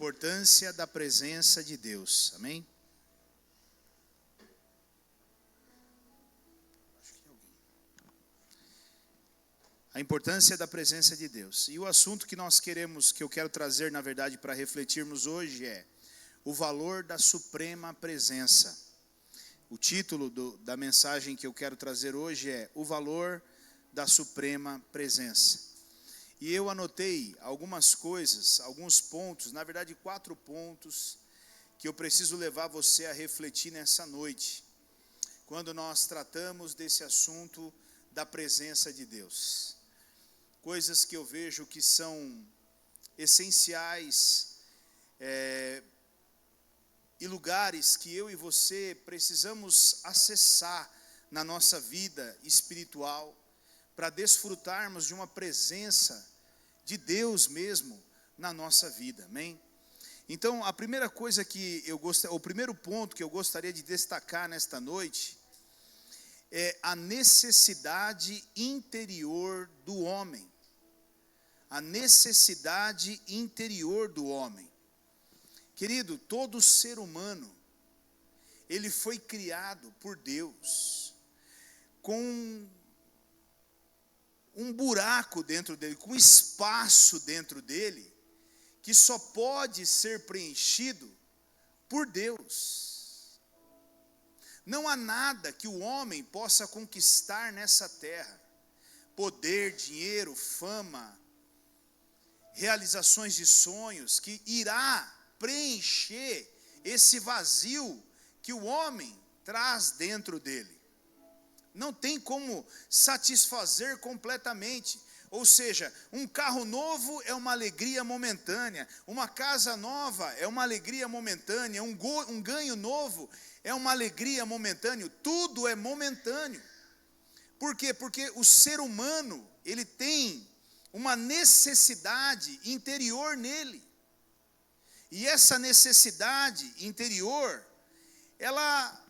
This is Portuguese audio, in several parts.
importância da presença de Deus. Amém? A importância da presença de Deus. E o assunto que eu quero trazer, na verdade, para refletirmos hoje é o valor da suprema presença. O título da mensagem que eu quero trazer hoje é o valor da suprema presença. E eu anotei algumas coisas, alguns pontos, na verdade 4 pontos, que eu preciso levar você a refletir nessa noite, quando nós tratamos desse assunto da presença de Deus. Coisas que eu vejo que são essenciais, e lugares que eu e você precisamos acessar na nossa vida espiritual, para desfrutarmos de uma presença de Deus mesmo na nossa vida, amém? Então, a primeira coisa o primeiro ponto que eu gostaria de destacar nesta noite, é a necessidade interior do homem. A necessidade interior do homem. Querido, todo ser humano, ele foi criado por Deus, com um buraco dentro dele, com espaço dentro dele, que só pode ser preenchido por Deus. Não há nada que o homem possa conquistar nessa terra, poder, dinheiro, fama, realizações de sonhos, que irá preencher esse vazio que o homem traz dentro dele. Não tem como satisfazer completamente. Ou seja, um carro novo é uma alegria momentânea, uma casa nova é uma alegria momentânea, um ganho novo é uma alegria momentânea, tudo é momentâneo. Por quê? Porque o ser humano, ele tem uma necessidade interior nele. E essa necessidade interior, ela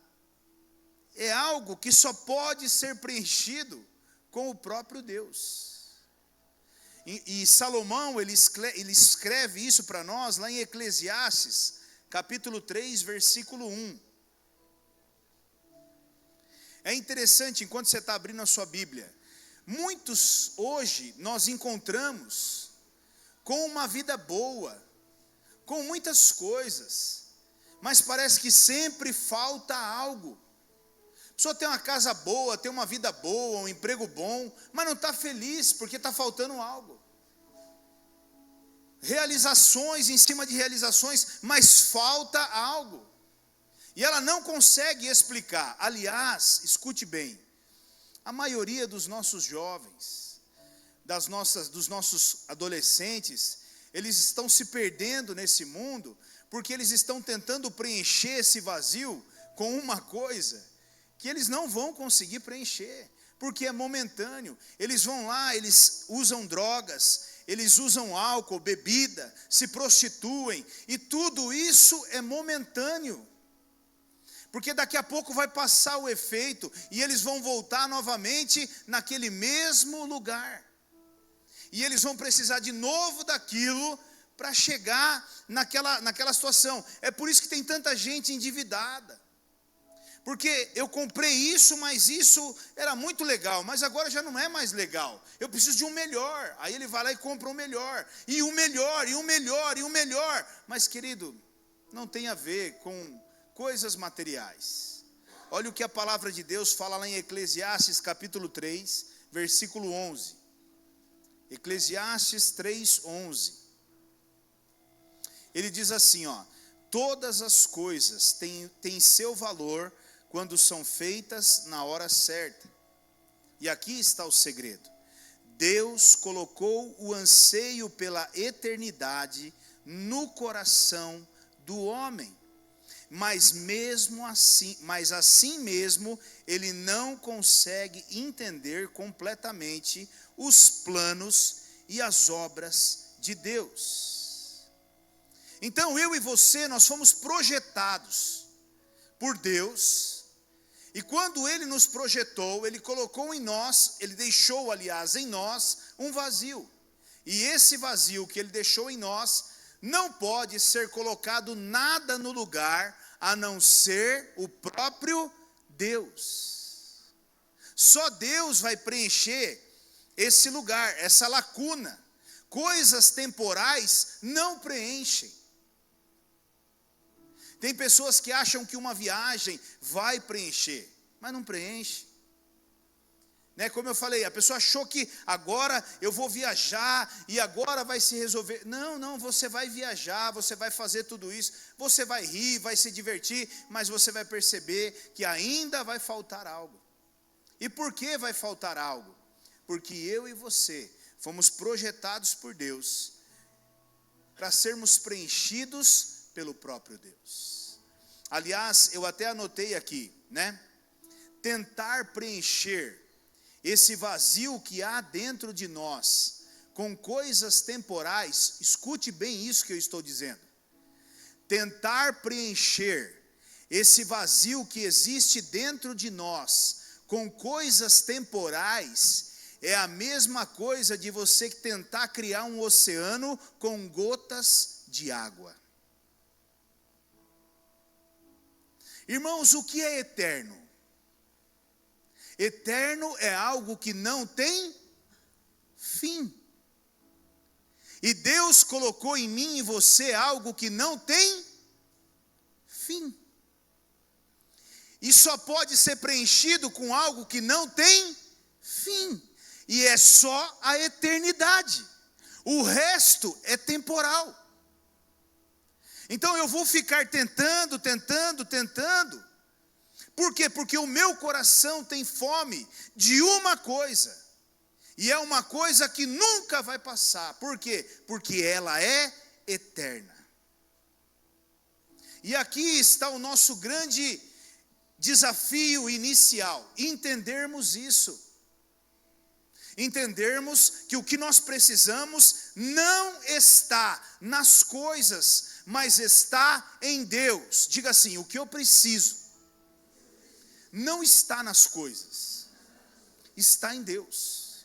é algo que só pode ser preenchido com o próprio Deus. E Salomão, ele escreve isso para nós lá em Eclesiastes, capítulo 3, versículo 1. É interessante, enquanto você está abrindo a sua Bíblia, muitos hoje nós encontramos com uma vida boa, com muitas coisas, mas parece que sempre falta algo. A pessoa tem uma casa boa, tem uma vida boa, um emprego bom, mas não está feliz porque está faltando algo. Realizações em cima de realizações, mas falta algo. E ela não consegue explicar. Aliás, escute bem, a maioria dos nossos jovens, dos nossos adolescentes, eles estão se perdendo nesse mundo, porque eles estão tentando preencher esse vazio com uma coisa que eles não vão conseguir preencher, porque é momentâneo. Eles vão lá, eles usam drogas, eles usam álcool, bebida, se prostituem, e tudo isso é momentâneo, porque daqui a pouco vai passar o efeito, e eles vão voltar novamente naquele mesmo lugar, e eles vão precisar de novo daquilo, para chegar naquela situação. É por isso que tem tanta gente endividada, porque eu comprei isso, mas isso era muito legal, mas agora já não é mais legal, eu preciso de um melhor. Aí ele vai lá e compra um melhor, e um melhor, e um melhor, e um melhor. Mas querido, não tem a ver com coisas materiais. Olha o que a palavra de Deus fala lá em Eclesiastes capítulo 3, versículo 11. Eclesiastes 3, 11. Ele diz assim, todas as coisas têm seu valor quando são feitas na hora certa. E aqui está o segredo. Deus colocou o anseio pela eternidade no coração do homem. Mas assim mesmo, ele não consegue entender completamente os planos e as obras de Deus. Então eu e você, nós fomos projetados por Deus, e quando Ele nos projetou, Ele colocou em nós, Ele deixou, aliás, em nós, um vazio. E esse vazio que Ele deixou em nós, não pode ser colocado nada no lugar a não ser o próprio Deus. Só Deus vai preencher esse lugar, essa lacuna. Coisas temporais não preenchem. Tem pessoas que acham que uma viagem vai preencher, mas não preenche. Como eu falei, a pessoa achou que agora eu vou viajar e agora vai se resolver. Não, você vai viajar, você vai fazer tudo isso, você vai rir, vai se divertir, mas você vai perceber que ainda vai faltar algo. E por que vai faltar algo? Porque eu e você fomos projetados por Deus para sermos preenchidos pelo próprio Deus. Aliás, eu até anotei aqui, tentar preencher esse vazio que há dentro de nós com coisas temporais, escute bem isso que eu estou dizendo. Tentar preencher esse vazio que existe dentro de nós com coisas temporais é a mesma coisa de você tentar criar um oceano com gotas de água. Irmãos, o que é eterno? Eterno é algo que não tem fim. E Deus colocou em mim e você algo que não tem fim. E só pode ser preenchido com algo que não tem fim. E é só a eternidade. O resto é temporal. Então eu vou ficar tentando. Por quê? Porque o meu coração tem fome de uma coisa. E é uma coisa que nunca vai passar. Por quê? Porque ela é eterna. E aqui está o nosso grande desafio inicial. Entendermos isso. Entendermos que o que nós precisamos não está nas coisas, mas está em Deus. Diga assim, o que eu preciso não está nas coisas, está em Deus.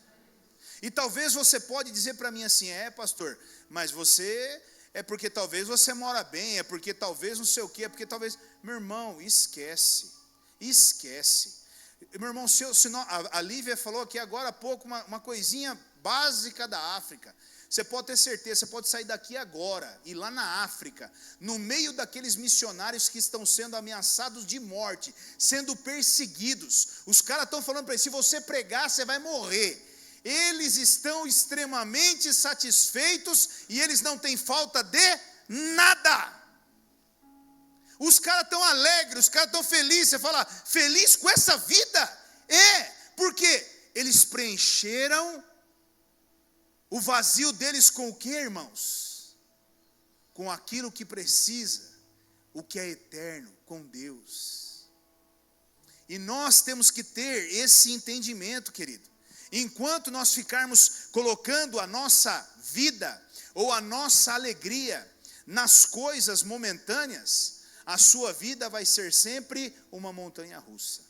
E talvez você pode dizer para mim assim, pastor, mas você, é porque talvez você mora bem, é porque talvez não sei o que, é porque talvez, meu irmão, esquece. Meu irmão, a Lívia falou aqui agora há pouco uma coisinha básica da África. Você pode ter certeza, você pode sair daqui agora, ir lá na África, no meio daqueles missionários que estão sendo ameaçados de morte, sendo perseguidos. Os caras estão falando para eles, se você pregar, você vai morrer. Eles estão extremamente satisfeitos e eles não têm falta de nada. Os caras estão alegres, os caras estão felizes. Você fala, feliz com essa vida? Porque eles preencheram o vazio deles com o que, irmãos? Com aquilo que precisa, o que é eterno, com Deus. E nós temos que ter esse entendimento, querido. Enquanto nós ficarmos colocando a nossa vida, ou a nossa alegria, nas coisas momentâneas, a sua vida vai ser sempre uma montanha russa.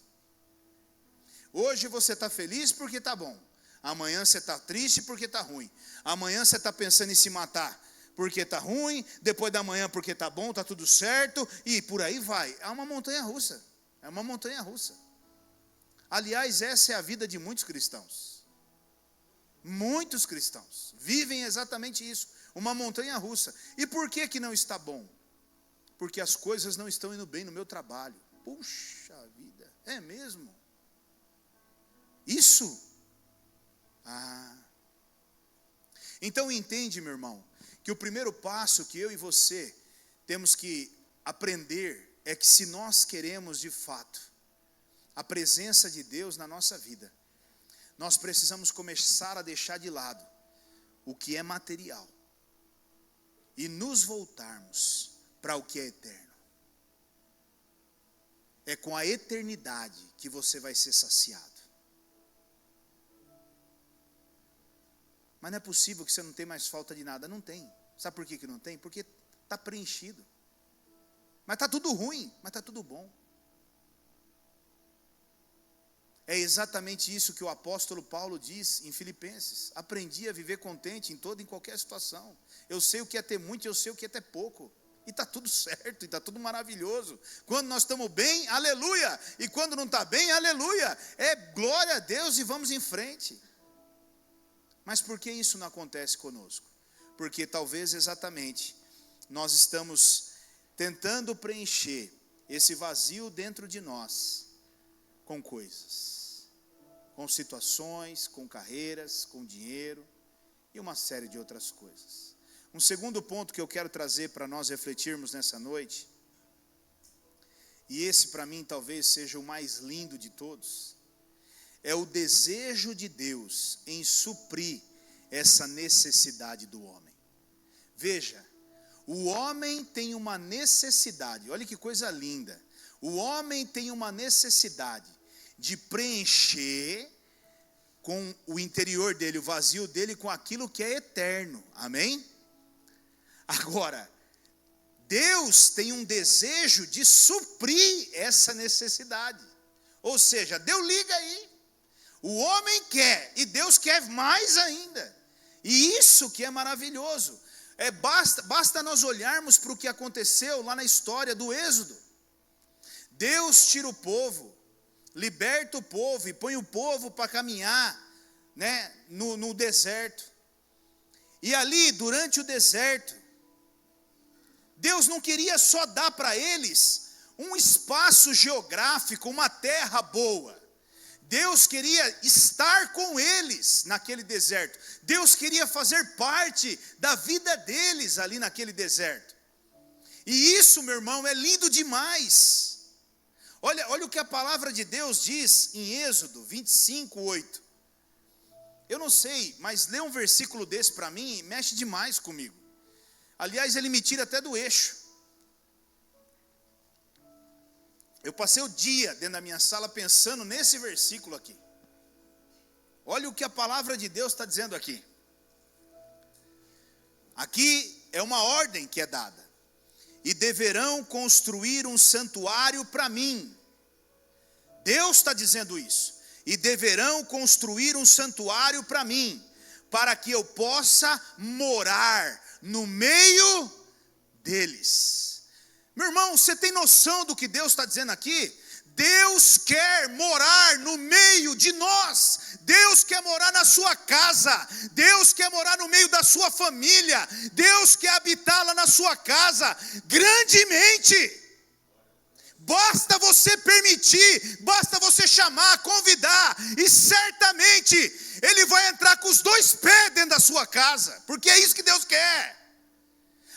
Hoje você está feliz porque está bom. Amanhã você está triste porque está ruim. Amanhã você está pensando em se matar porque está ruim. Depois da manhã porque está bom, está tudo certo. E por aí vai. É uma montanha russa. É uma montanha russa. Aliás, essa é a vida de muitos cristãos. Muitos cristãos vivem exatamente isso. Uma montanha russa. E por que não está bom? Porque as coisas não estão indo bem no meu trabalho. Puxa vida. É mesmo? Isso? Então entende, meu irmão, que o primeiro passo que eu e você temos que aprender é que se nós queremos de fato a presença de Deus na nossa vida, nós precisamos começar a deixar de lado o que é material e nos voltarmos para o que é eterno. É com a eternidade que você vai ser saciado. Mas não é possível que você não tenha mais falta de nada. Não tem. Sabe por que não tem? Porque está preenchido. Mas está tudo ruim, mas está tudo bom. É exatamente isso que o apóstolo Paulo diz em Filipenses: aprendi a viver contente em toda e em qualquer situação. Eu sei o que é ter muito e eu sei o que é ter pouco. E está tudo certo, e está tudo maravilhoso. Quando nós estamos bem, aleluia. E quando não está bem, aleluia. É glória a Deus e vamos em frente. Mas por que isso não acontece conosco? Porque talvez exatamente nós estamos tentando preencher esse vazio dentro de nós com coisas, com situações, com carreiras, com dinheiro e uma série de outras coisas. Um segundo ponto que eu quero trazer para nós refletirmos nessa noite, e esse para mim talvez seja o mais lindo de todos, é o desejo de Deus em suprir essa necessidade do homem. Veja, o homem tem uma necessidade, olha que coisa linda, o homem tem uma necessidade de preencher com o interior dele, o vazio dele, com aquilo que é eterno, amém? Agora, Deus tem um desejo de suprir essa necessidade, ou seja, Deus liga aí, o homem quer e Deus quer mais ainda, e isso que é maravilhoso. Basta nós olharmos para o que aconteceu lá na história do Êxodo. Deus tira o povo, liberta o povo e põe o povo para caminhar, né, no deserto. E ali, durante o deserto, Deus não queria só dar para eles um espaço geográfico, uma terra boa. Deus queria estar com eles naquele deserto. Deus queria fazer parte da vida deles ali naquele deserto. E isso, meu irmão, é lindo demais. Olha o que a palavra de Deus diz em Êxodo 25:8. Eu não sei, mas ler um versículo desse para mim mexe demais comigo. Aliás, ele me tira até do eixo. Eu passei o dia dentro da minha sala pensando nesse versículo aqui. Olha o que a palavra de Deus está dizendo aqui. Aqui é uma ordem que é dada. E deverão construir um santuário para mim. Deus está dizendo isso. E deverão construir um santuário para mim, para que eu possa morar no meio deles. Meu irmão, você tem noção do que Deus está dizendo aqui? Deus quer morar no meio de nós. Deus quer morar na sua casa. Deus quer morar no meio da sua família. Deus quer habitar lá na sua casa grandemente. Basta você permitir, basta você chamar, convidar, e certamente Ele vai entrar com os dois pés dentro da sua casa, porque é isso que Deus quer.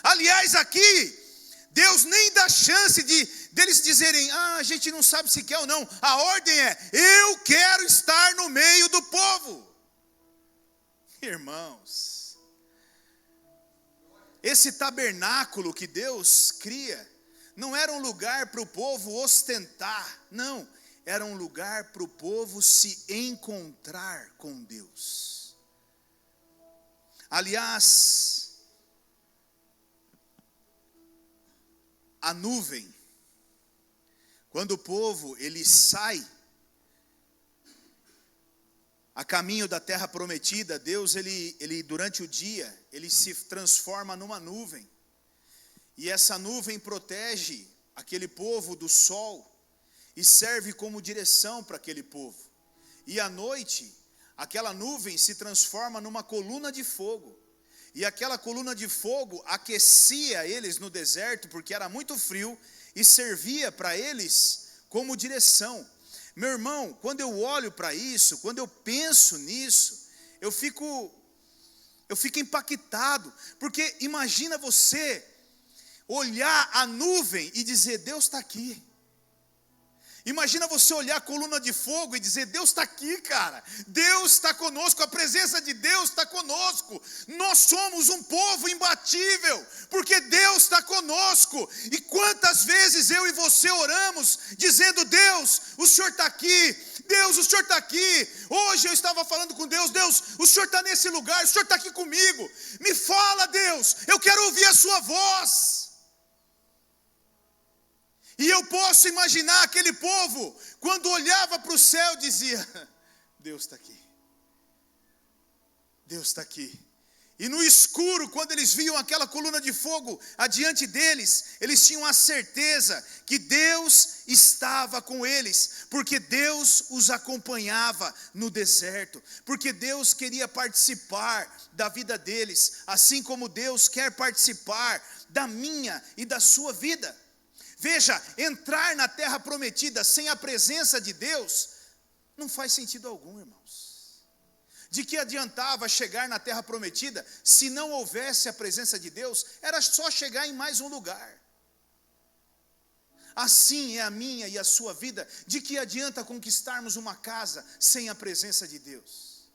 Aliás, aqui, Deus nem dá chance deles dizerem, a gente não sabe se quer ou não. A ordem é, eu quero estar no meio do povo. Irmãos, esse tabernáculo que Deus cria, não era um lugar para o povo ostentar, não, era um lugar para o povo se encontrar com Deus. Aliás, a nuvem, quando o povo ele sai a caminho da terra prometida, Deus ele durante o dia ele se transforma numa nuvem. E essa nuvem protege aquele povo do sol e serve como direção para aquele povo. E à noite, aquela nuvem se transforma numa coluna de fogo. E aquela coluna de fogo aquecia eles no deserto, porque era muito frio, e servia para eles como direção. Meu irmão, quando eu olho para isso, quando eu penso nisso, eu fico impactado, porque imagina você olhar a nuvem e dizer, Deus está aqui. Imagina você olhar a coluna de fogo e dizer, Deus está aqui, cara. Deus está conosco, a presença de Deus está conosco. Nós somos um povo imbatível, porque Deus está conosco. E quantas vezes eu e você oramos, dizendo, Deus, o Senhor está aqui. Deus, o Senhor está aqui. Hoje eu estava falando com Deus, Deus, o Senhor está nesse lugar, o Senhor está aqui comigo. Me fala, Deus, eu quero ouvir a sua voz. E eu posso imaginar aquele povo, quando olhava para o céu, dizia: Deus está aqui. Deus está aqui. E no escuro, quando eles viam aquela coluna de fogo adiante deles, eles tinham a certeza que Deus estava com eles, porque Deus os acompanhava no deserto, porque Deus queria participar da vida deles, assim como Deus quer participar da minha e da sua vida. Veja, entrar na terra prometida sem a presença de Deus não faz sentido algum, irmãos. De que adiantava chegar na terra prometida se não houvesse a presença de Deus? Era só chegar em mais um lugar. Assim é a minha e a sua vida. De que adianta conquistarmos uma casa sem a presença de Deus?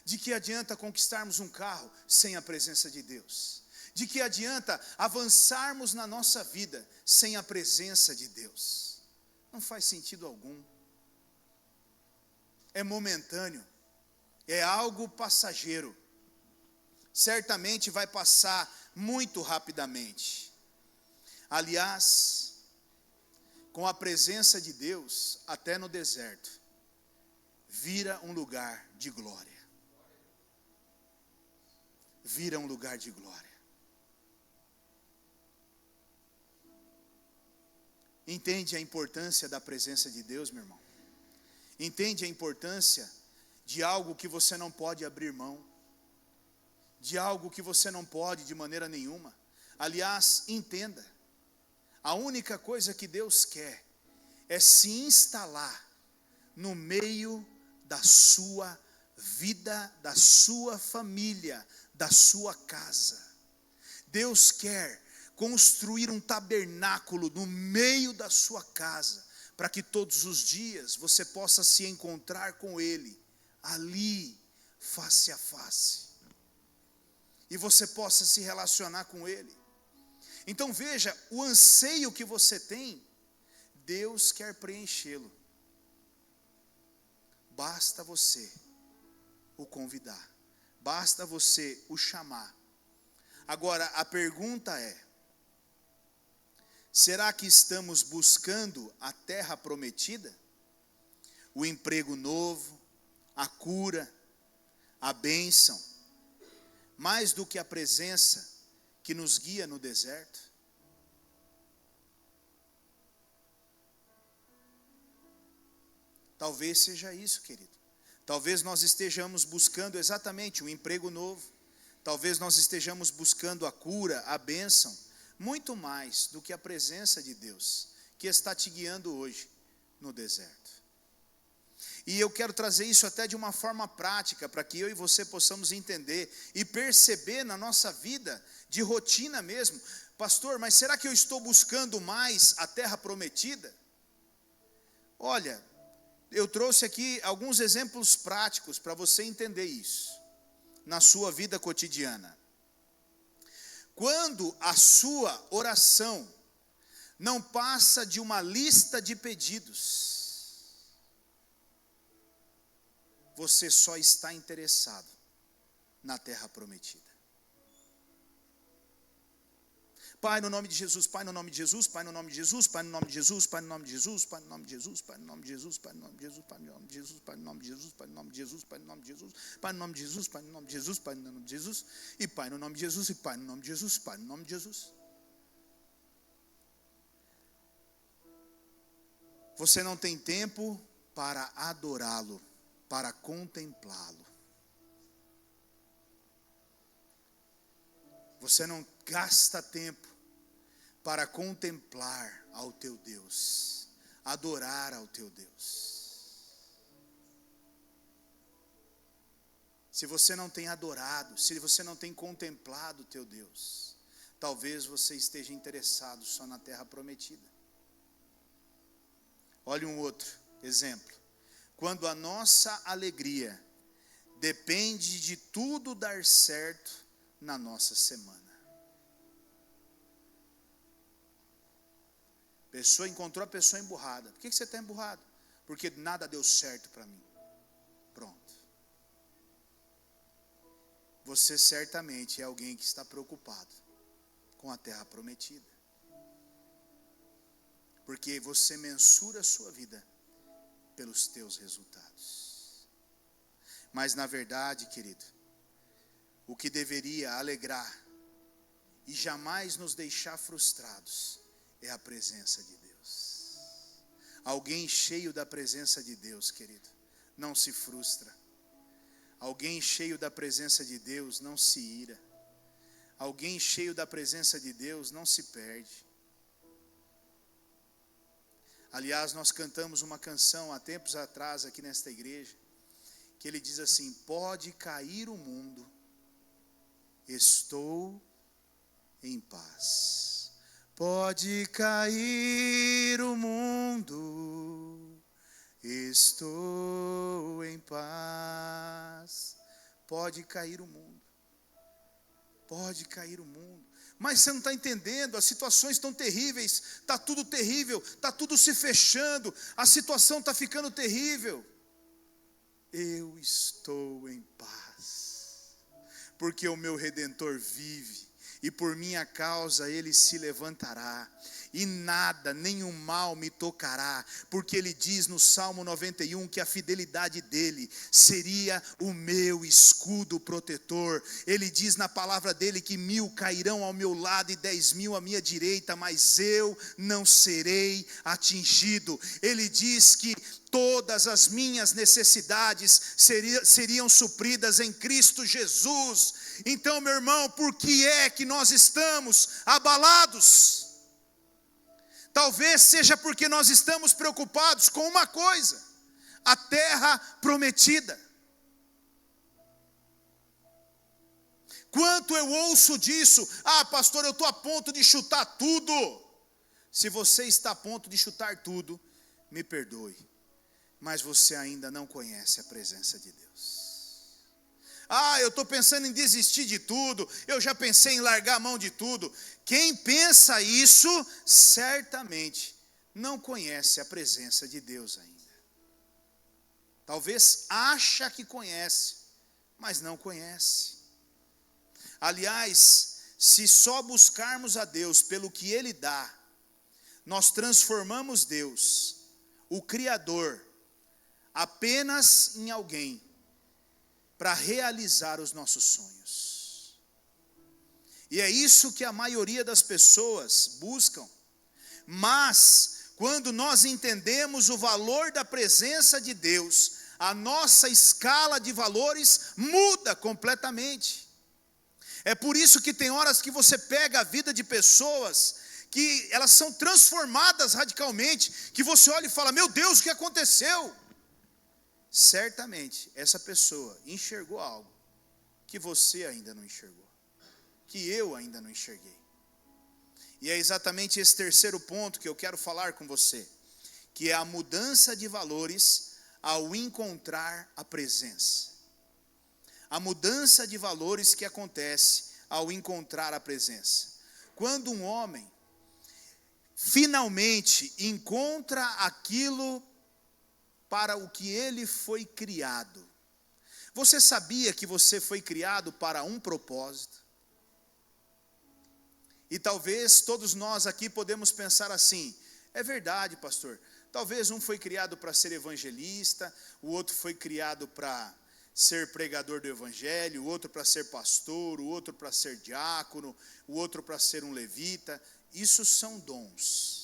De que adianta conquistarmos um carro sem a presença de Deus? De que adianta avançarmos na nossa vida sem a presença de Deus? Não faz sentido algum. É momentâneo. É algo passageiro. Certamente vai passar muito rapidamente. Aliás, com a presença de Deus, até no deserto, vira um lugar de glória. Vira um lugar de glória. Entende a importância da presença de Deus, meu irmão? Entende a importância de algo que você não pode abrir mão, de algo que você não pode de maneira nenhuma? Aliás, entenda, a única coisa que Deus quer é se instalar no meio da sua vida, da sua família, da sua casa. Deus quer construir um tabernáculo no meio da sua casa, para que todos os dias você possa se encontrar com Ele, ali, face a face, e você possa se relacionar com Ele. Então veja, o anseio que você tem, Deus quer preenchê-lo. Basta você o convidar, basta você o chamar. Agora, a pergunta é: será que estamos buscando a terra prometida? O emprego novo, a cura, a bênção, mais do que a presença que nos guia no deserto? Talvez seja isso, querido. Talvez nós estejamos buscando exatamente um emprego novo. Talvez nós estejamos buscando a cura, a bênção, muito mais do que a presença de Deus, que está te guiando hoje no deserto. E eu quero trazer isso até de uma forma prática, para que eu e você possamos entender e perceber na nossa vida, de rotina mesmo. Pastor, mas será que eu estou buscando mais a terra prometida? Olha, eu trouxe aqui alguns exemplos práticos para você entender isso, na sua vida cotidiana. Quando a sua oração não passa de uma lista de pedidos, você só está interessado na terra prometida. Pai, no nome de Jesus, Pai, no nome de Jesus, Pai, no nome de Jesus, Pai, no nome de Jesus, Pai, no nome de Jesus, Pai, no nome de Jesus, Pai, no nome de Jesus, Pai, no nome de Jesus, Pai, no nome de Jesus, Pai, no nome de Jesus, Pai, no nome de Jesus, Pai, no nome de Jesus, Pai, no nome de Jesus, Pai, no nome de Jesus, Pai, no nome de Jesus, e Pai, no nome de Jesus, e Pai, no nome de Jesus, Pai, no nome de Jesus. Você não tem tempo para adorá-lo, para contemplá-lo. Você não gasta tempo para contemplar ao teu Deus, adorar ao teu Deus. Se você não tem adorado, se você não tem contemplado o teu Deus, talvez você esteja interessado só na terra prometida. Olha um outro exemplo. Quando a nossa alegria depende de tudo dar certo na nossa semana. Pessoa encontrou a pessoa emburrada. Por que você está emburrado? Porque nada deu certo para mim. Pronto. Você certamente é alguém que está preocupado com a terra prometida. Porque você mensura a sua vida pelos teus resultados. Mas na verdade, querido, o que deveria alegrar e jamais nos deixar frustrados é a presença de Deus. Alguém cheio da presença de Deus, querido, não se frustra. Alguém cheio da presença de Deus não se ira. Alguém cheio da presença de Deus não se perde. Aliás, nós cantamos uma canção há tempos atrás aqui nesta igreja, que ele diz assim: pode cair o mundo, estou em paz. Pode cair o mundo, estou em paz. Pode cair o mundo. Pode cair o mundo. Mas você não está entendendo, as situações estão terríveis, está tudo terrível, está tudo se fechando, a situação está ficando terrível. Eu estou em paz, porque o meu Redentor vive, e por minha causa ele se levantará, e nada, nenhum mal me tocará, porque ele diz no Salmo 91 que a fidelidade dele seria o meu escudo protetor. Ele diz na palavra dele que 1000 cairão ao meu lado e 10.000 à minha direita, mas eu não serei atingido. Ele diz que todas as minhas necessidades seriam supridas em Cristo Jesus. Então, meu irmão, por que é que nós estamos abalados? Talvez seja porque nós estamos preocupados com uma coisa: a terra prometida. Quanto eu ouço disso: ah, pastor, eu estou a ponto de chutar tudo. Se você está a ponto de chutar tudo, me perdoe, mas você ainda não conhece a presença de Deus. Ah, eu estou pensando em desistir de tudo, eu já pensei em largar a mão de tudo. Quem pensa isso, certamente não conhece a presença de Deus ainda. Talvez acha que conhece, mas não conhece. Aliás, se só buscarmos a Deus pelo que Ele dá, nós transformamos Deus, o Criador, apenas em alguém para realizar os nossos sonhos. E é isso que a maioria das pessoas buscam. Mas quando nós entendemos o valor da presença de Deus, a nossa escala de valores muda completamente. É por isso que tem horas que você pega a vida de pessoas que elas são transformadas radicalmente, que você olha e fala: meu Deus, o que aconteceu? Certamente essa pessoa enxergou algo que você ainda não enxergou, que eu ainda não enxerguei. E é exatamente esse terceiro ponto que eu quero falar com você, que é a mudança de valores ao encontrar a presença. A mudança de valores que acontece ao encontrar a presença. Quando um homem finalmente encontra aquilo para o que ele foi criado. Você sabia que você foi criado para um propósito? E talvez todos nós aqui podemos pensar assim: é verdade, pastor, talvez um foi criado para ser evangelista, o outro foi criado para ser pregador do evangelho, o outro para ser pastor, o outro para ser diácono, o outro para ser um levita. Isso são dons.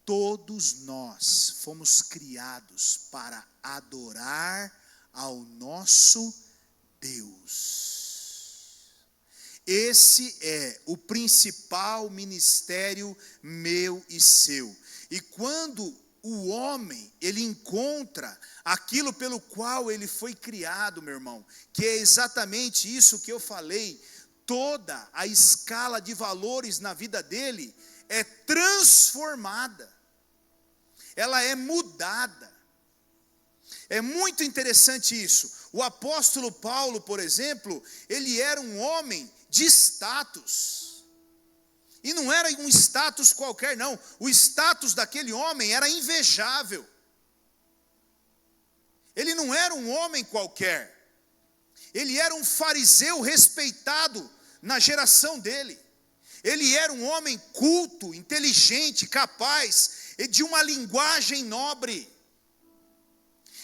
Todos nós fomos criados para adorar ao nosso Deus. Esse é o principal ministério meu e seu. E quando o homem, ele encontra aquilo pelo qual ele foi criado, meu irmão, que é exatamente isso que eu falei, toda a escala de valores na vida dele é transformada. Ela é mudada. É muito interessante isso. O apóstolo Paulo, por exemplo, ele era um homem de status. E não era um status qualquer, não. O status daquele homem era invejável. Ele não era um homem qualquer. Ele era um fariseu respeitado na geração dele. Ele era um homem culto, inteligente, capaz de uma linguagem nobre.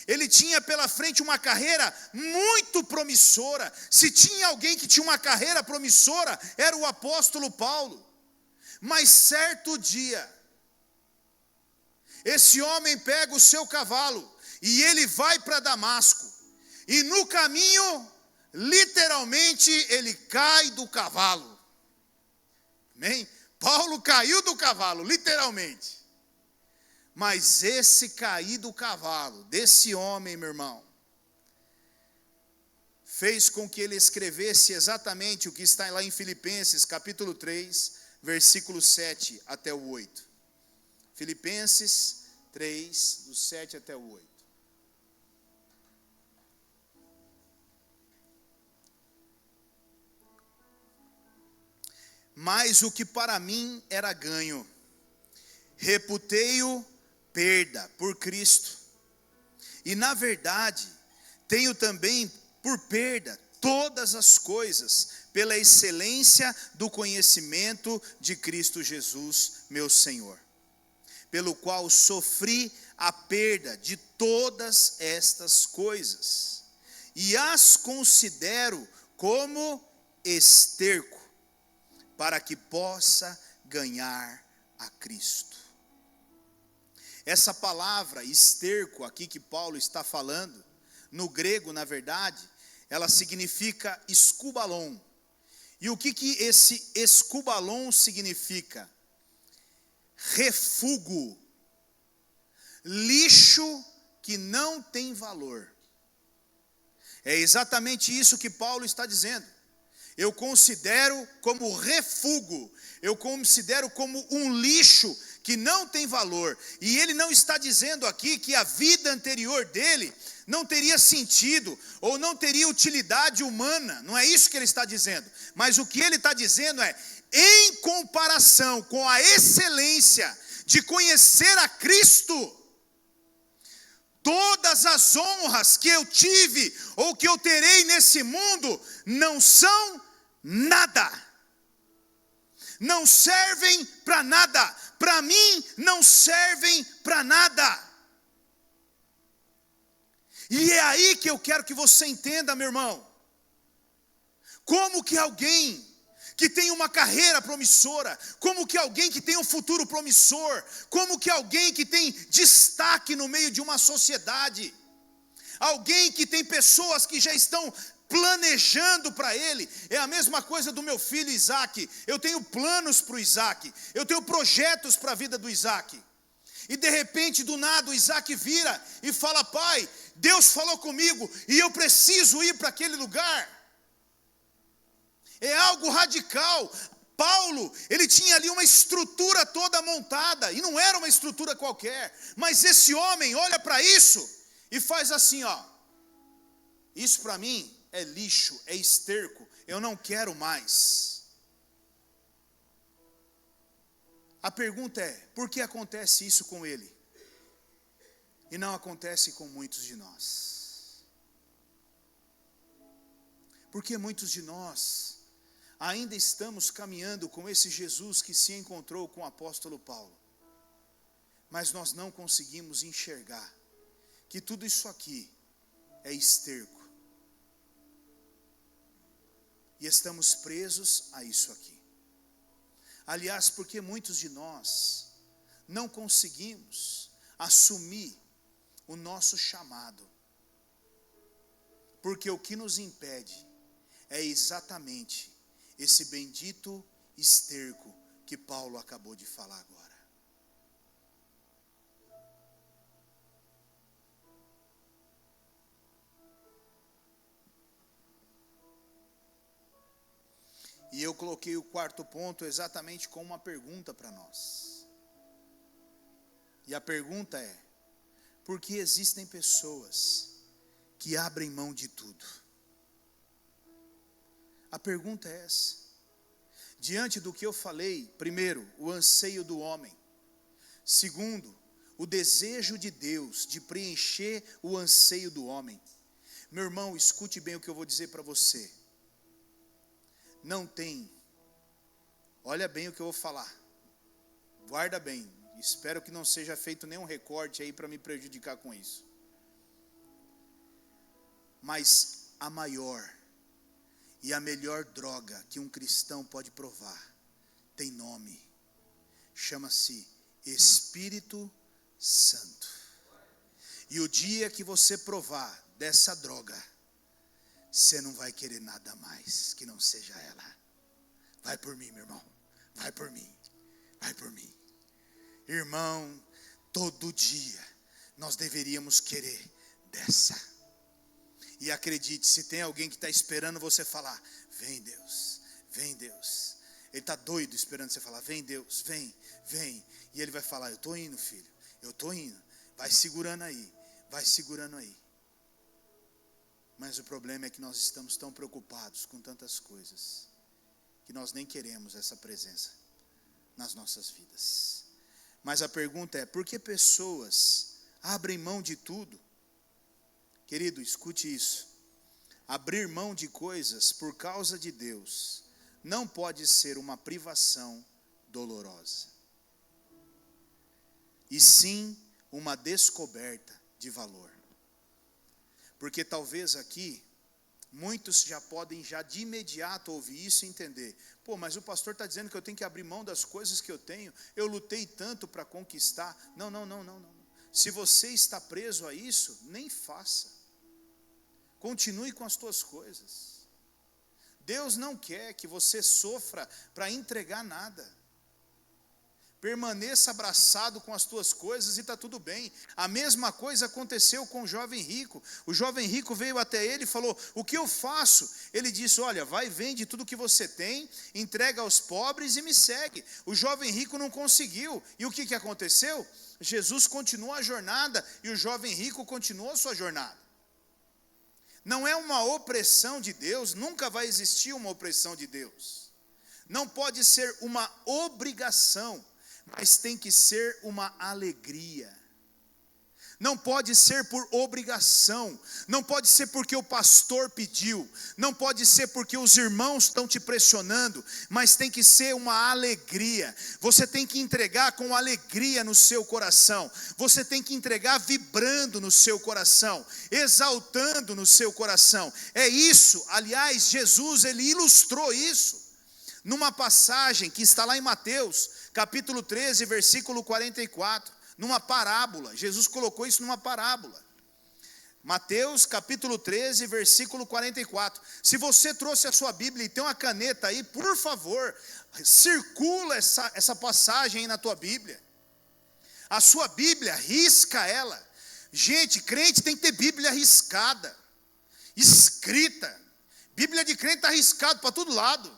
Ele tinha pela frente uma carreira muito promissora. Se tinha alguém que tinha uma carreira promissora, era o apóstolo Paulo. Mas certo dia, esse homem pega o seu cavalo e ele vai para Damasco. E no caminho, literalmente, ele cai do cavalo. Amém? Paulo caiu do cavalo, literalmente. Mas esse cair do cavalo, desse homem, meu irmão, fez com que ele escrevesse exatamente o que está lá em Filipenses, capítulo 3, versículo 7 até o 8. Filipenses 3, do 7 até o 8. Mas o que para mim era ganho, reputei-o perda por Cristo. E na verdade, tenho também por perda todas as coisas, pela excelência do conhecimento de Cristo Jesus, meu Senhor, pelo qual sofri a perda de todas estas coisas, e as considero como esterco, para que possa ganhar a Cristo. Essa palavra esterco aqui que Paulo está falando, no grego, na verdade, ela significa escubalon. E o que esse escubalon significa? Refúgio, lixo que não tem valor. É exatamente isso que Paulo está dizendo. Eu considero como refúgio, eu considero como um lixo que não tem valor. E ele não está dizendo aqui que a vida anterior dele não teria sentido, ou não teria utilidade humana, não é isso que ele está dizendo. Mas o que ele está dizendo é, em comparação com a excelência de conhecer a Cristo, todas as honras que eu tive, ou que eu terei nesse mundo, não são nada, não servem para nada, para mim não servem para nada. E é aí que eu quero que você entenda, meu irmão, como que alguém que tem uma carreira promissora, como que alguém que tem um futuro promissor, como que alguém que tem destaque no meio de uma sociedade, alguém que tem pessoas que já estão planejando para ele, é a mesma coisa do meu filho Isaac. Eu tenho planos para o Isaac, eu tenho projetos para a vida do Isaac, e de repente do nada o Isaac vira e fala: pai, Deus falou comigo e eu preciso ir para aquele lugar. É algo radical. Paulo, ele tinha ali uma estrutura toda montada, e não era uma estrutura qualquer, mas esse homem olha para isso e faz assim, ó: isso para mim é lixo, é esterco, eu não quero mais. A pergunta é, por que acontece isso com ele? E não acontece com muitos de nós. Porque muitos de nós ainda estamos caminhando com esse Jesus que se encontrou com o apóstolo Paulo, mas nós não conseguimos enxergar que tudo isso aqui é esterco, e estamos presos a isso aqui. Aliás, porque muitos de nós não conseguimos assumir o nosso chamado, porque o que nos impede é exatamente esse bendito esterco que Paulo acabou de falar agora. E eu coloquei o quarto ponto exatamente com uma pergunta para nós. E a pergunta é: por que existem pessoas que abrem mão de tudo? A pergunta é essa. Diante do que eu falei, primeiro, o anseio do homem. Segundo, o desejo de Deus de preencher o anseio do homem. Meu irmão, escute bem o que eu vou dizer para você. Não tem olha bem o que eu vou falar. Guarda bem. Espero que não seja feito nenhum recorte aí para me prejudicar com isso. Mas a maior e a melhor droga que um cristão pode provar tem nome. Chama-se Espírito Santo. E o dia que você provar dessa droga, você não vai querer nada mais que não seja ela. Vai por mim, meu irmão. Vai por mim. Vai por mim. Irmão, todo dia nós deveríamos querer dessa. E acredite, se tem alguém que está esperando você falar, vem Deus, vem Deus. Ele está doido esperando você falar, vem Deus, vem, vem. E ele vai falar, eu estou indo, filho, eu estou indo. Vai segurando aí, vai segurando aí. Mas o problema é que nós estamos tão preocupados com tantas coisas, que nós nem queremos essa presença nas nossas vidas. Mas a pergunta é, por que pessoas abrem mão de tudo? Querido, escute isso. Abrir mão de coisas por causa de Deus não pode ser uma privação dolorosa, e sim uma descoberta de valor. Porque talvez aqui, muitos já podem de imediato ouvir isso e entender, pô, mas o pastor está dizendo que eu tenho que abrir mão das coisas que eu tenho, eu lutei tanto para conquistar. Não. Se você está preso a isso, nem faça. Continue com as tuas coisas. Deus não quer que você sofra para entregar nada. Permaneça abraçado com as tuas coisas e está tudo bem. A mesma coisa aconteceu com o jovem rico. O jovem rico veio até ele e falou, o que eu faço? Ele disse, olha, vai, vende tudo que você tem, entrega aos pobres e me segue. O jovem rico não conseguiu. E o que aconteceu? Jesus continuou a jornada e o jovem rico continuou a sua jornada. Não é uma opressão de Deus, nunca vai existir uma opressão de Deus. Não pode ser uma obrigação, mas tem que ser uma alegria. Não pode ser por obrigação, não pode ser porque o pastor pediu, não pode ser porque os irmãos estão te pressionando, mas tem que ser uma alegria. Você tem que entregar com alegria no seu coração, você tem que entregar vibrando no seu coração, exaltando no seu coração. É isso, aliás, Jesus, ele ilustrou isso numa passagem que está lá em Mateus, capítulo 13, versículo 44. Numa parábola, Jesus colocou isso numa parábola. Mateus capítulo 13, versículo 44. Se você trouxe a sua Bíblia e tem uma caneta aí, por favor, circula essa passagem aí na tua Bíblia. A sua Bíblia, risca ela. Gente, crente tem que ter Bíblia riscada, escrita. Bíblia de crente está riscado para todo lado.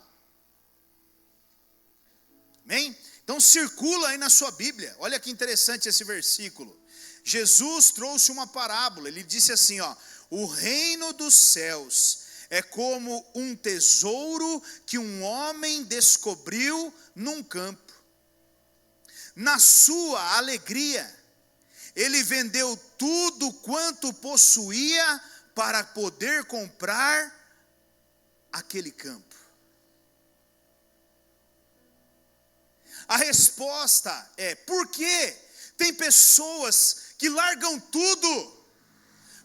Amém? Então circula aí na sua Bíblia, olha que interessante esse versículo. Jesus trouxe uma parábola, ele disse assim, ó, o reino dos céus é como um tesouro que um homem descobriu num campo. Na sua alegria, ele vendeu tudo quanto possuía para poder comprar aquele campo. A resposta é, por que tem pessoas que largam tudo?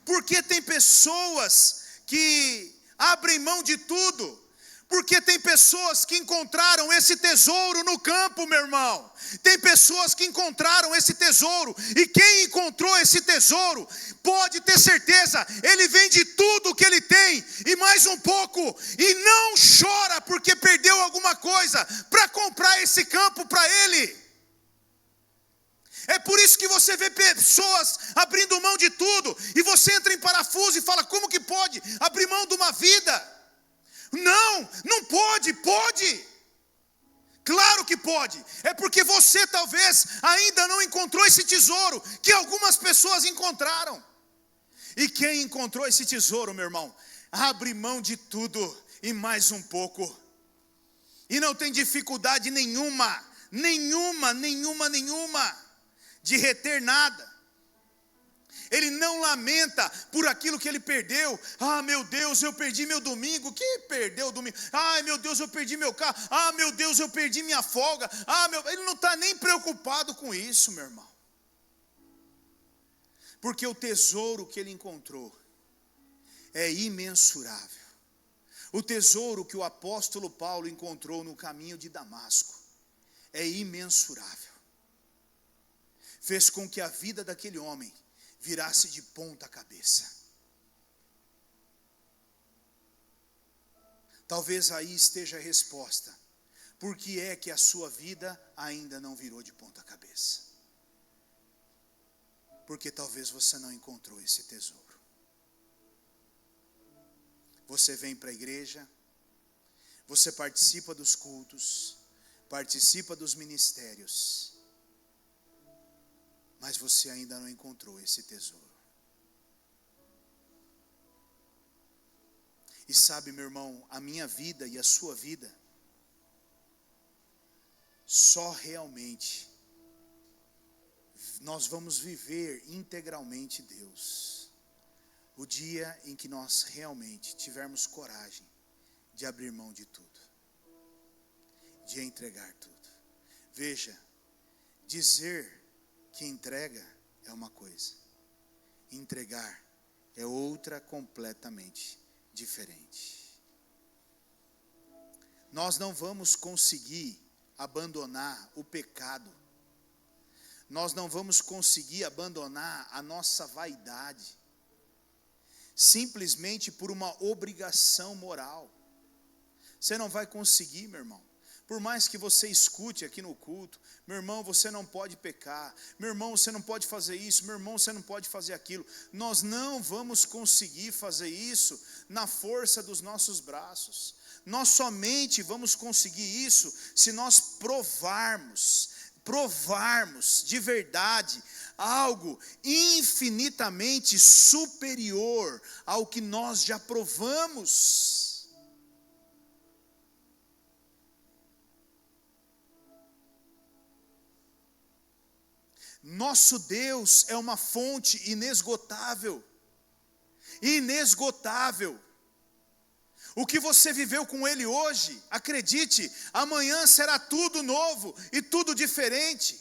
Por que tem pessoas que abrem mão de tudo? Porque tem pessoas que encontraram esse tesouro no campo, meu irmão. Tem pessoas que encontraram esse tesouro. E quem encontrou esse tesouro, pode ter certeza, ele vende tudo que ele tem, e mais um pouco, e não chora porque perdeu alguma coisa, para comprar esse campo para ele. É por isso que você vê pessoas abrindo mão de tudo, e você entra em parafuso e fala, como que pode abrir mão de uma vida? Não pode, pode. Claro que pode. É porque você talvez ainda não encontrou esse tesouro que algumas pessoas encontraram. E quem encontrou esse tesouro, meu irmão, abre mão de tudo e mais um pouco. E não tem dificuldade nenhuma de reter nada. Ele não lamenta por aquilo que ele perdeu. Ah, meu Deus, eu perdi meu domingo. Que perdeu o domingo? Ai, meu Deus, eu perdi meu carro. Ah, meu Deus, eu perdi minha folga. Ele não está nem preocupado com isso, meu irmão. Porque o tesouro que ele encontrou é imensurável. O tesouro que o apóstolo Paulo encontrou no caminho de Damasco é imensurável. Fez com que a vida daquele homem virasse de ponta cabeça. Talvez aí esteja a resposta. Por que é que a sua vida ainda não virou de ponta cabeça? Porque talvez você não encontrou esse tesouro. Você vem para a igreja, você participa dos cultos, participa dos ministérios, mas você ainda não encontrou esse tesouro. E sabe, meu irmão, a minha vida e a sua vida, só realmente nós vamos viver integralmente Deus o dia em que nós realmente tivermos coragem de abrir mão de tudo, de entregar tudo. Veja, dizer que entrega é uma coisa, entregar é outra completamente diferente. Nós não vamos conseguir abandonar o pecado, nós não vamos conseguir abandonar a nossa vaidade, simplesmente por uma obrigação moral. Você não vai conseguir, meu irmão. Por mais que você escute aqui no culto, meu irmão, você não pode pecar, meu irmão, você não pode fazer isso, meu irmão, você não pode fazer aquilo. Nós não vamos conseguir fazer isso na força dos nossos braços. Nós somente vamos conseguir isso se nós provarmos de verdade algo infinitamente superior ao que nós já provamos. Nosso Deus é uma fonte inesgotável, inesgotável. O que você viveu com Ele hoje, acredite, amanhã será tudo novo e tudo diferente.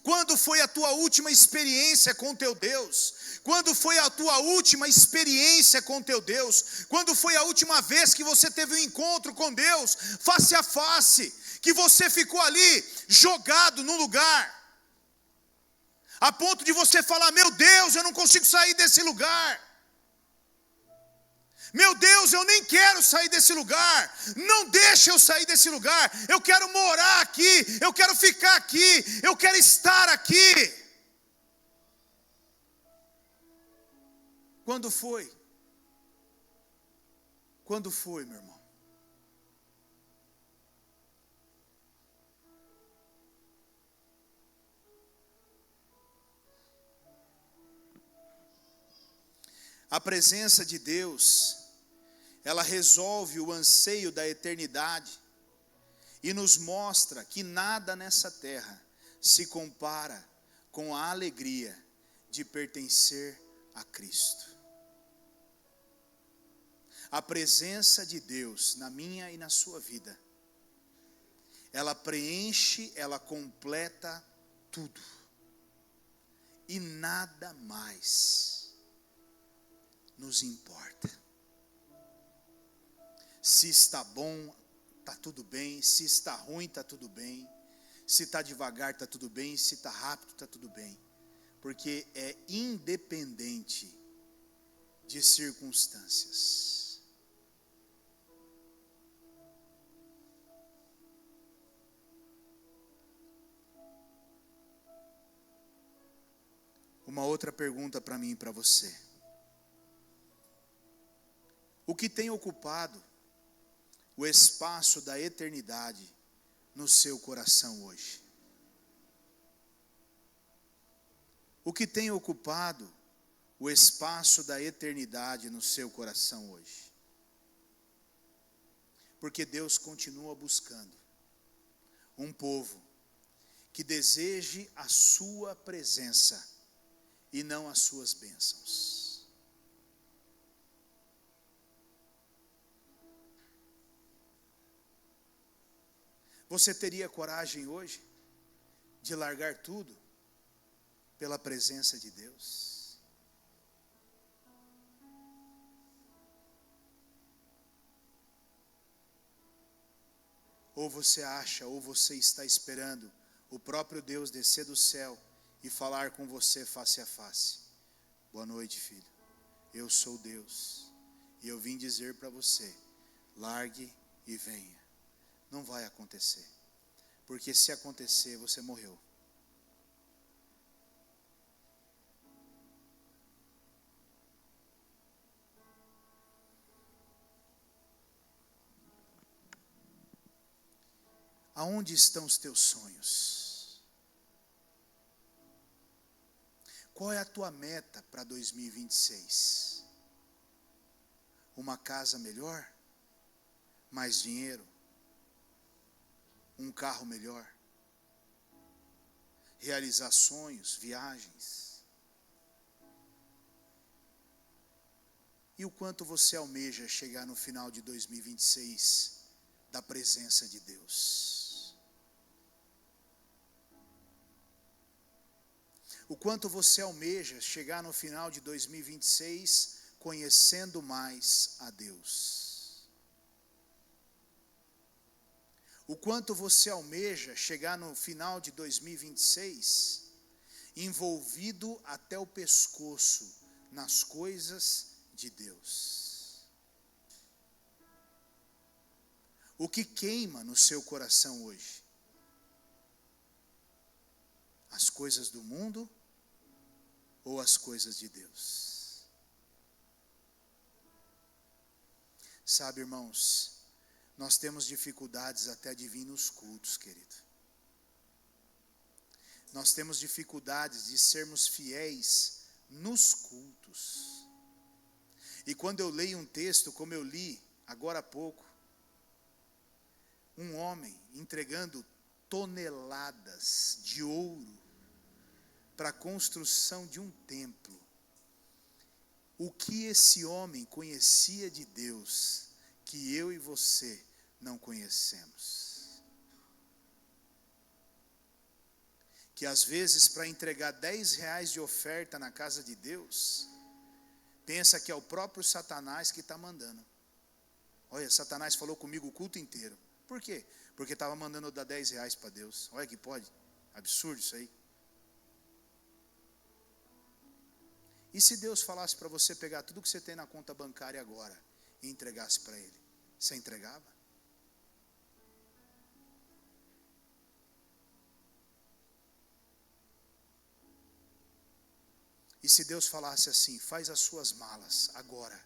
Quando foi a tua última experiência com teu Deus? Quando foi a tua última experiência com teu Deus? Quando foi a última vez que você teve um encontro com Deus, face a face, que você ficou ali, jogado num lugar, a ponto de você falar, meu Deus, eu não consigo sair desse lugar. Meu Deus, eu nem quero sair desse lugar, não deixa eu sair desse lugar, eu quero morar aqui, eu quero ficar aqui, eu quero estar aqui. Quando foi? Quando foi, meu irmão? A presença de Deus, ela resolve o anseio da eternidade e nos mostra que nada nessa terra se compara com a alegria de pertencer a Cristo. A presença de Deus na minha e na sua vida, ela preenche, ela completa tudo e nada mais nos importa. Se está bom, está tudo bem. Se está ruim, está tudo bem. Se está devagar, está tudo bem. Se está rápido, está tudo bem. Porque é independente de circunstâncias. Uma outra pergunta para mim e para você. O que tem ocupado o espaço da eternidade no seu coração hoje? O que tem ocupado o espaço da eternidade no seu coração hoje? Porque Deus continua buscando um povo que deseje a sua presença e não as suas bênçãos. Você teria coragem hoje de largar tudo pela presença de Deus? Ou você acha, ou você está esperando o próprio Deus descer do céu e falar com você face a face? Boa noite, filho. Eu sou Deus e eu vim dizer para você: largue e venha. Não vai acontecer, porque se acontecer, você morreu. Aonde estão os teus sonhos? Qual é a tua meta para 2026? Uma casa melhor? Mais dinheiro? Um carro melhor? Realizar sonhos, viagens? E o quanto você almeja chegar no final de 2026 da presença de Deus? O quanto você almeja chegar no final de 2026 conhecendo mais a Deus? O quanto você almeja chegar no final de 2026 envolvido até o pescoço nas coisas de Deus? O que queima no seu coração hoje? As coisas do mundo ou as coisas de Deus? Sabe, irmãos, nós temos dificuldades até de vir nos cultos, querido. Nós temos dificuldades de sermos fiéis nos cultos. E quando eu leio um texto, como eu li agora há pouco, um homem entregando toneladas de ouro para a construção de um templo. O que esse homem conhecia de Deus, que eu e você não conhecemos? Que às vezes para entregar 10 reais de oferta na casa de Deus, pensa que é o próprio Satanás que está mandando. Olha, Satanás falou comigo o culto inteiro. Por quê? Porque estava mandando eu dar 10 reais para Deus. Olha que pode, absurdo isso aí. E se Deus falasse para você pegar tudo que você tem na conta bancária agora e entregasse para Ele? Você entregava? E se Deus falasse assim: faz as suas malas agora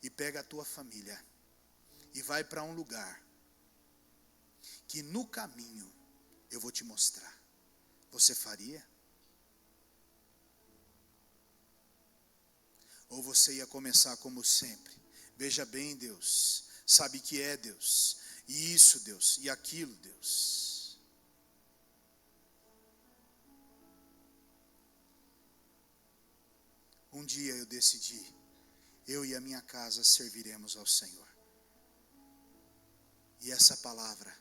e pega a tua família e vai para um lugar que no caminho eu vou te mostrar, você faria? Ou você ia começar como sempre? Veja bem, Deus, sabe que é Deus, e isso, Deus, e aquilo, Deus. Um dia eu decidi, eu e a minha casa serviremos ao Senhor. E essa palavra,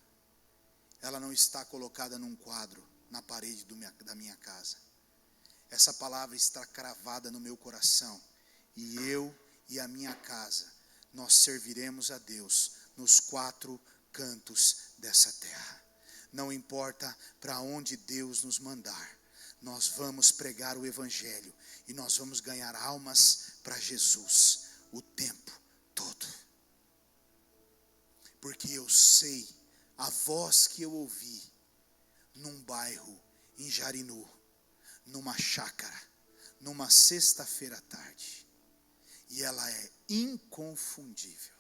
ela não está colocada num quadro na parede da minha casa. Essa palavra está cravada no meu coração. E eu e a minha casa, nós serviremos a Deus nos 4 cantos dessa terra. Não importa para onde Deus nos mandar, nós vamos pregar o Evangelho e nós vamos ganhar almas para Jesus o tempo todo. Porque eu sei a voz que eu ouvi num bairro em Jarinu, numa chácara, numa sexta-feira à tarde. E ela é inconfundível.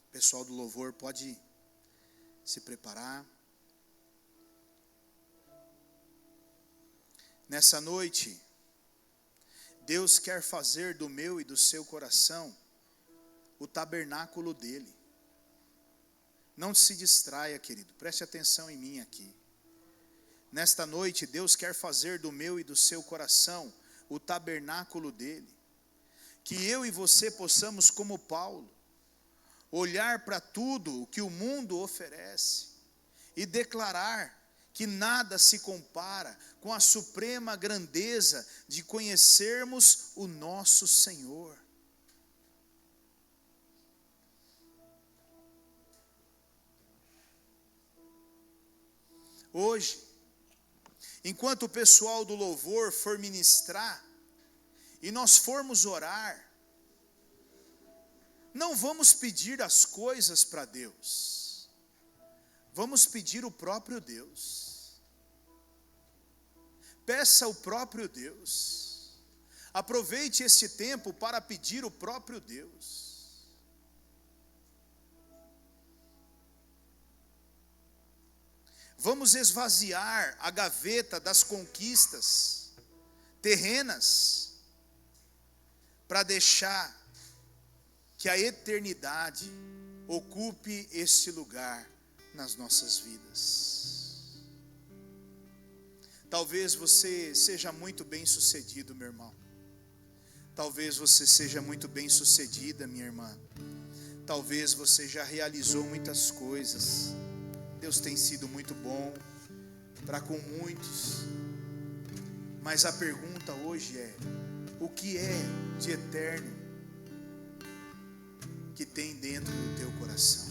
O pessoal do louvor pode se preparar. Nessa noite, Deus quer fazer do meu e do seu coração o tabernáculo dele. Não se distraia, querido, preste atenção em mim aqui. Nesta noite, Deus quer fazer do meu e do seu coração o tabernáculo dele. Que eu e você possamos, como Paulo, olhar para tudo o que o mundo oferece e declarar que nada se compara com a suprema grandeza de conhecermos o nosso Senhor. Hoje, enquanto o pessoal do louvor for ministrar e nós formos orar, não vamos pedir as coisas para Deus, vamos pedir o próprio Deus. Peça o próprio Deus. Aproveite esse tempo para pedir o próprio Deus. Vamos esvaziar a gaveta das conquistas terrenas para deixar que a eternidade ocupe esse lugar nas nossas vidas. Talvez você seja muito bem sucedido, meu irmão. Talvez você seja muito bem sucedida, minha irmã. Talvez você já realizou muitas coisas. Deus tem sido muito bom para com muitos. Mas a pergunta hoje é: o que é de eterno que tem dentro do teu coração?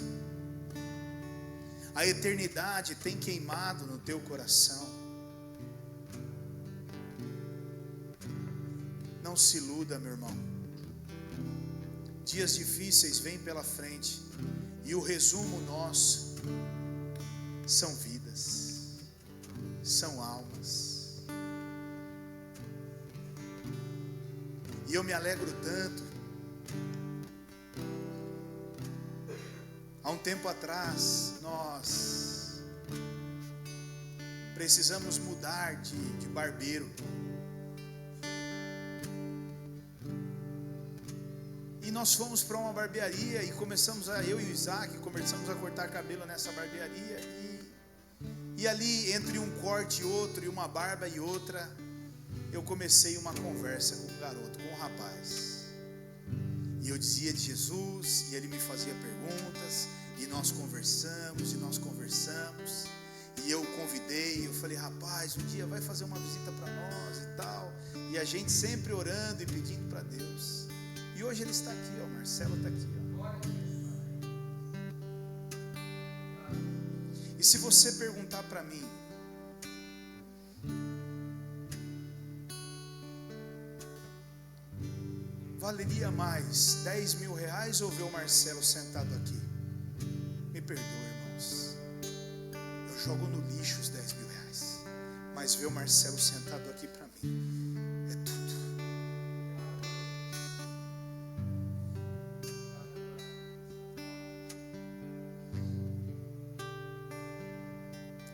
A eternidade tem queimado no teu coração? Não se iluda, meu irmão. Dias difíceis vêm pela frente, e o resumo nosso são vidas, são almas. E eu me alegro tanto. Há um tempo atrás, nós precisamos mudar de barbeiro. E nós fomos para uma barbearia e eu e o Isaac começamos a cortar cabelo nessa barbearia. E ali, entre um corte e outro, e uma barba e outra, eu comecei uma conversa com um garoto, com um rapaz. E eu dizia de Jesus, e ele me fazia perguntas, e nós conversamos. E eu convidei, eu falei: rapaz, um dia vai fazer uma visita para nós e tal. E a gente sempre orando e pedindo para Deus. E hoje ele está aqui, ó, Marcelo está aqui, ó. E se você perguntar para mim, valeria mais 10 mil reais ou ver o Marcelo sentado aqui? Me perdoe, irmãos, eu jogo no lixo os 10 mil reais, mas ver o Marcelo sentado aqui para mim é tudo.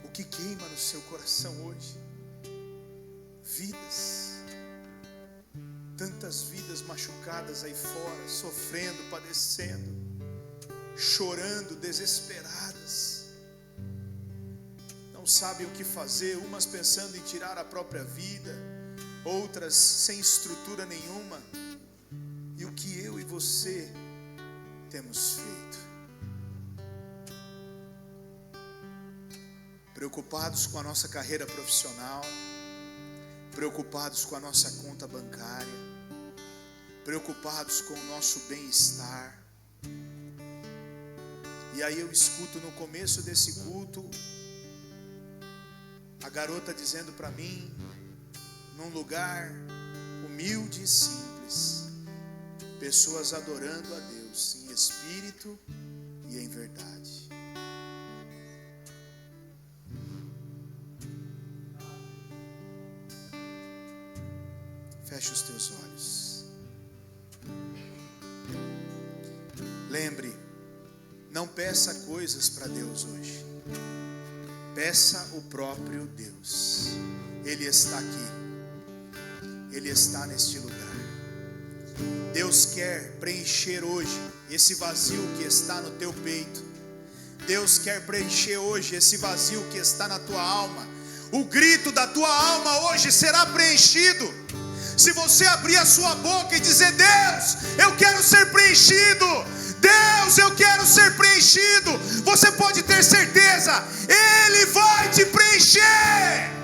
O que queima no seu coração hoje? Vidas. Tantas vidas machucadas aí fora, sofrendo, padecendo, chorando, desesperadas. Não sabem o que fazer, umas pensando em tirar a própria vida, outras sem estrutura nenhuma. E o que eu e você temos feito? Preocupados com a nossa carreira profissional, preocupados com a nossa conta bancária, preocupados com o nosso bem-estar. E aí eu escuto no começo desse culto a garota dizendo para mim, num lugar humilde e simples, pessoas adorando a Deus em espírito e em verdade. Feche os teus olhos. Lembre, não peça coisas para Deus hoje. Peça o próprio Deus. Ele está aqui. Ele está neste lugar. Deus quer preencher hoje esse vazio que está no teu peito. Deus quer preencher hoje esse vazio que está na tua alma. O grito da tua alma hoje será preenchido. Se você abrir a sua boca e dizer: Deus, eu quero ser preenchido, Deus, eu quero ser preenchido, você pode ter certeza, Ele vai te preencher.